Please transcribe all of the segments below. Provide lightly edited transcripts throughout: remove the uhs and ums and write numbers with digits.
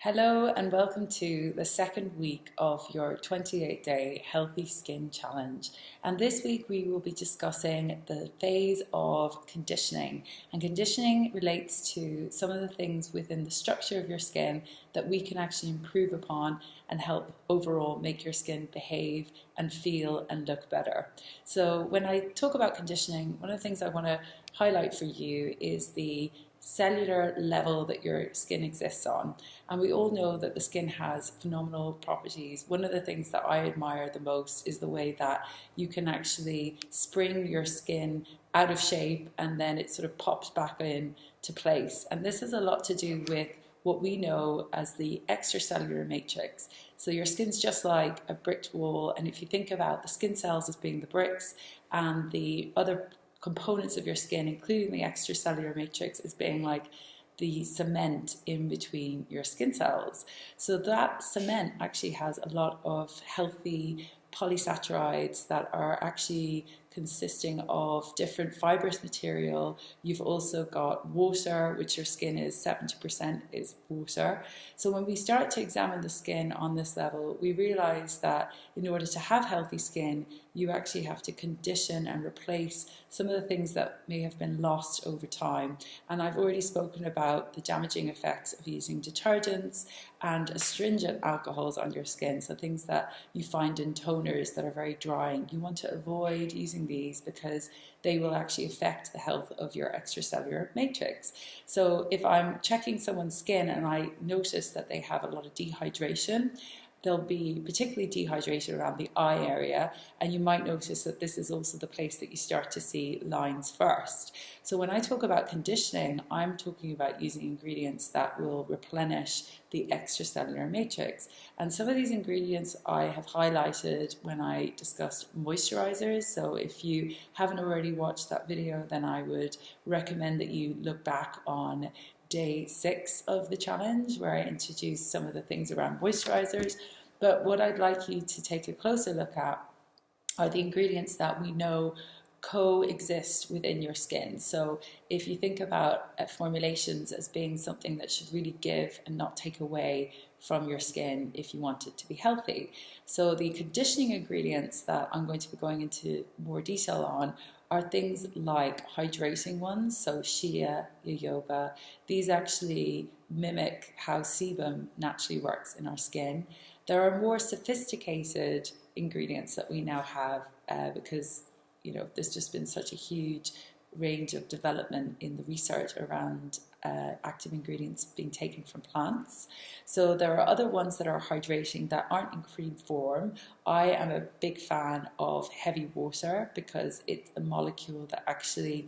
Hello and welcome to the second week of your 28-day Healthy Skin Challenge. And this week we will be discussing the phase of conditioning. And conditioning relates to some of the things within the structure of your skin that we can actually improve upon and help overall make your skin behave and feel and look better. So when I talk about conditioning, one of the things I want to highlight for you is the cellular level that your skin exists on. And we all know that the skin has phenomenal properties. One of the things that I admire the most is the way that you can actually spring your skin out of shape and then it sort of pops back in to place. And this has a lot to do with what we know as the extracellular matrix. So your skin's just like a bricked wall, and if you think about the skin cells as being the bricks and the other components of your skin, including the extracellular matrix, as being like the cement in between your skin cells. So that cement actually has a lot of healthy polysaccharides that are actually consisting of different fibrous material. You've also got water, which your skin is 70% is water. So when we start to examine the skin on this level, we realize that in order to have healthy skin, you actually have to condition and replace some of the things that may have been lost over time. And I've already spoken about the damaging effects of using detergents and astringent alcohols on your skin. So things that you find in toners that are very drying. You want to avoid using these because they will actually affect the health of your extracellular matrix. So if I'm checking someone's skin and I notice that they have a lot of dehydration, there'll be particularly dehydration around the eye area, and you might notice that this is also the place that you start to see lines first. So when I talk about conditioning, I'm talking about using ingredients that will replenish the extracellular matrix. And some of these ingredients I have highlighted when I discussed moisturizers. So if you haven't already watched that video, then I would recommend that you look back on day 6 of the challenge, where I introduced some of the things around moisturizers. But what I'd like you to take a closer look at are the ingredients that we know coexist within your skin. So if you think about formulations as being something that should really give and not take away from your skin if you want it to be healthy. So the conditioning ingredients that I'm going to be going into more detail on are things like hydrating ones, so shea, jojoba. These actually mimic how sebum naturally works in our skin. There are more sophisticated ingredients that we now have because there's just been such a huge range of development in the research around active ingredients being taken from plants. So there are other ones that are hydrating that aren't in cream form. I am a big fan of heavy water because it's a molecule that actually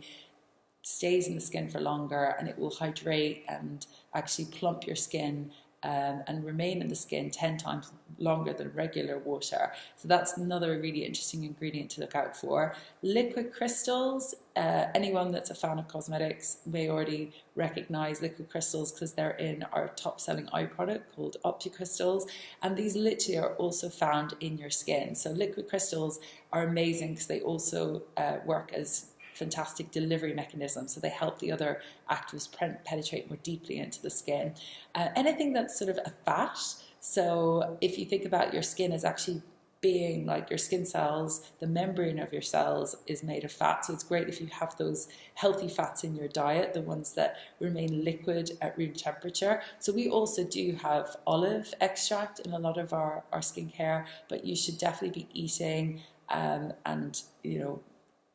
stays in the skin for longer, and it will hydrate and actually plump your skin and remain in the skin 10 times longer than regular water. So that's another really interesting ingredient to look out for. Liquid crystals, anyone that's a fan of cosmetics may already recognize liquid crystals because they're in our top selling eye product called OptiCrystals, and these literally are also found in your skin. So liquid crystals are amazing because they also work as fantastic delivery mechanism, so they help the other actives penetrate more deeply into the skin. Anything that's sort of a fat, so if you think about your skin as actually being like your skin cells, the membrane of your cells is made of fat, so it's great if you have those healthy fats in your diet, the ones that remain liquid at room temperature. So we also do have olive extract in a lot of our skincare, but you should definitely be eating and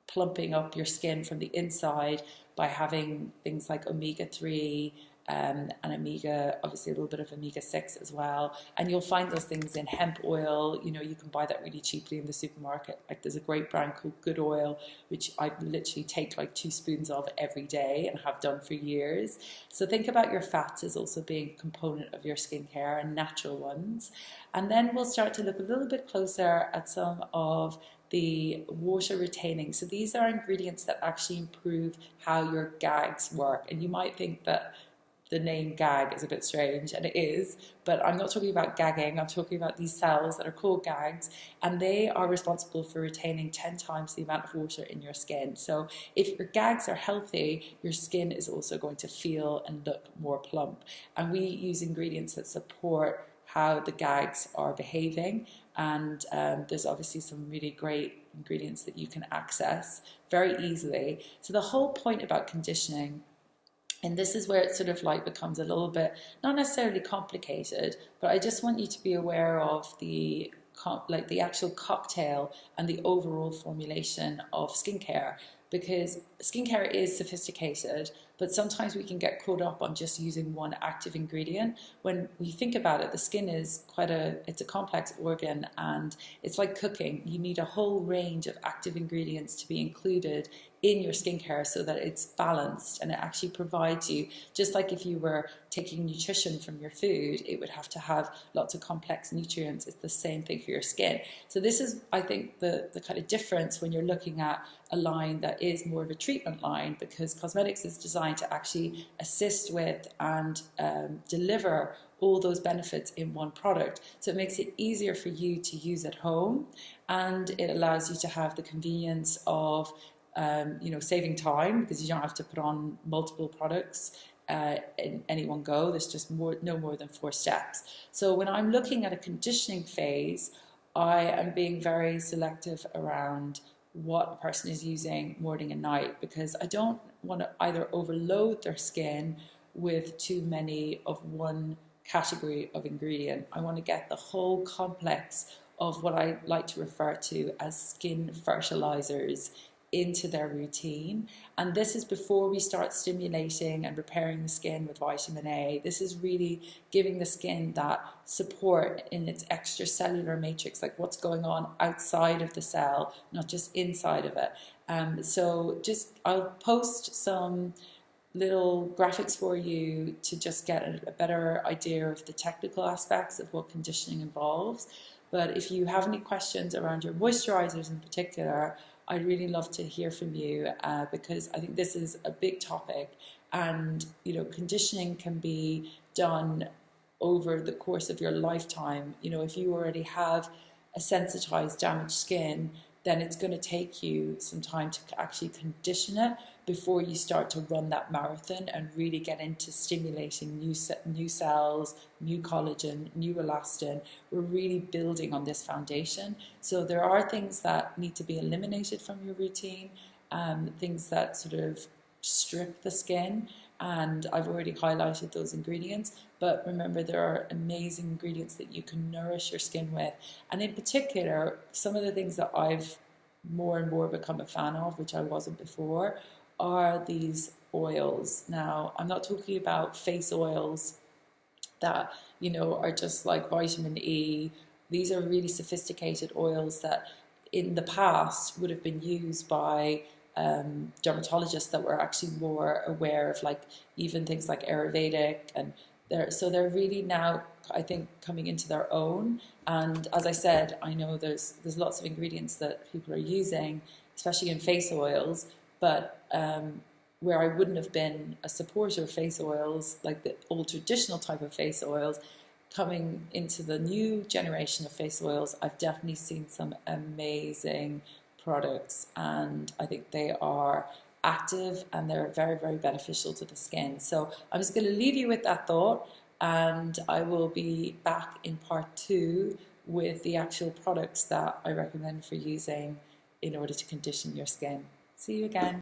plumping up your skin from the inside by having things like omega-3 and obviously a little bit of omega-6 as well. And you'll find those things in hemp oil. You can buy that really cheaply in the supermarket. Like there's a great brand called Good Oil, which I literally take like 2 spoons of every day and have done for years. So think about your fats as also being a component of your skincare, and natural ones. And then we'll start to look a little bit closer at some of the water retaining. So these are ingredients that actually improve how your gags work. And you might think that the name gag is a bit strange, and it is, but I'm not talking about gagging. I'm talking about these cells that are called gags, and they are responsible for retaining 10 times the amount of water in your skin. So if your gags are healthy, your skin is also going to feel and look more plump. And we use ingredients that support how the gags are behaving, and there's obviously some really great ingredients that you can access very easily. So the whole point about conditioning, and this is where it sort of like becomes a little bit, not necessarily complicated, but I just want you to be aware of the actual cocktail and the overall formulation of skincare, because skincare is sophisticated, but sometimes we can get caught up on just using one active ingredient. When we think about it, the skin is it's a complex organ, and it's like cooking. You need a whole range of active ingredients to be included in your skincare so that it's balanced, and it actually provides you, just like if you were taking nutrition from your food, it would have to have lots of complex nutrients. It's the same thing for your skin. So this is, I think, the kind of difference when you're looking at a line that is more of a treatment line, because cosmetics is designed to actually assist with and deliver all those benefits in one product. So it makes it easier for you to use at home, and it allows you to have the convenience of saving time, because you don't have to put on multiple products in any one go. There's just no more than 4 steps. So when I'm looking at a conditioning phase, I am being very selective around what a person is using morning and night, because I don't want to either overload their skin with too many of one category of ingredient. I want to get the whole complex of what I like to refer to as skin fertilizers into their routine. And this is before we start stimulating and repairing the skin with vitamin A. This is really giving the skin that support in its extracellular matrix, like what's going on outside of the cell, not just inside of it. So I'll post some little graphics for you to just get a better idea of the technical aspects of what conditioning involves. But if you have any questions around your moisturizers in particular, I'd really love to hear from you, because I think this is a big topic, and conditioning can be done over the course of your lifetime. If you already have a sensitized, damaged skin, then it's going to take you some time to actually condition it before you start to run that marathon and really get into stimulating new cells, new collagen, new elastin. We're really building on this foundation. So there are things that need to be eliminated from your routine, things that sort of strip the skin, and I've already highlighted those ingredients. But remember, there are amazing ingredients that you can nourish your skin with. And in particular, some of the things that I've more and more become a fan of, which I wasn't before, are these oils. Now, I'm not talking about face oils that, are just like vitamin E. These are really sophisticated oils that in the past would have been used by dermatologists that were actually more aware of, like, even things like Ayurvedic, and they're really now, I think, coming into their own. And as I said, I know there's lots of ingredients that people are using, especially in face oils, but where I wouldn't have been a supporter of face oils, like the old traditional type of face oils, coming into the new generation of face oils, I've definitely seen some amazing products, and I think they are active and they're very, very beneficial to the skin. So I'm just going to leave you with that thought, and I will be back in part 2 with the actual products that I recommend for using in order to condition your skin. See you again.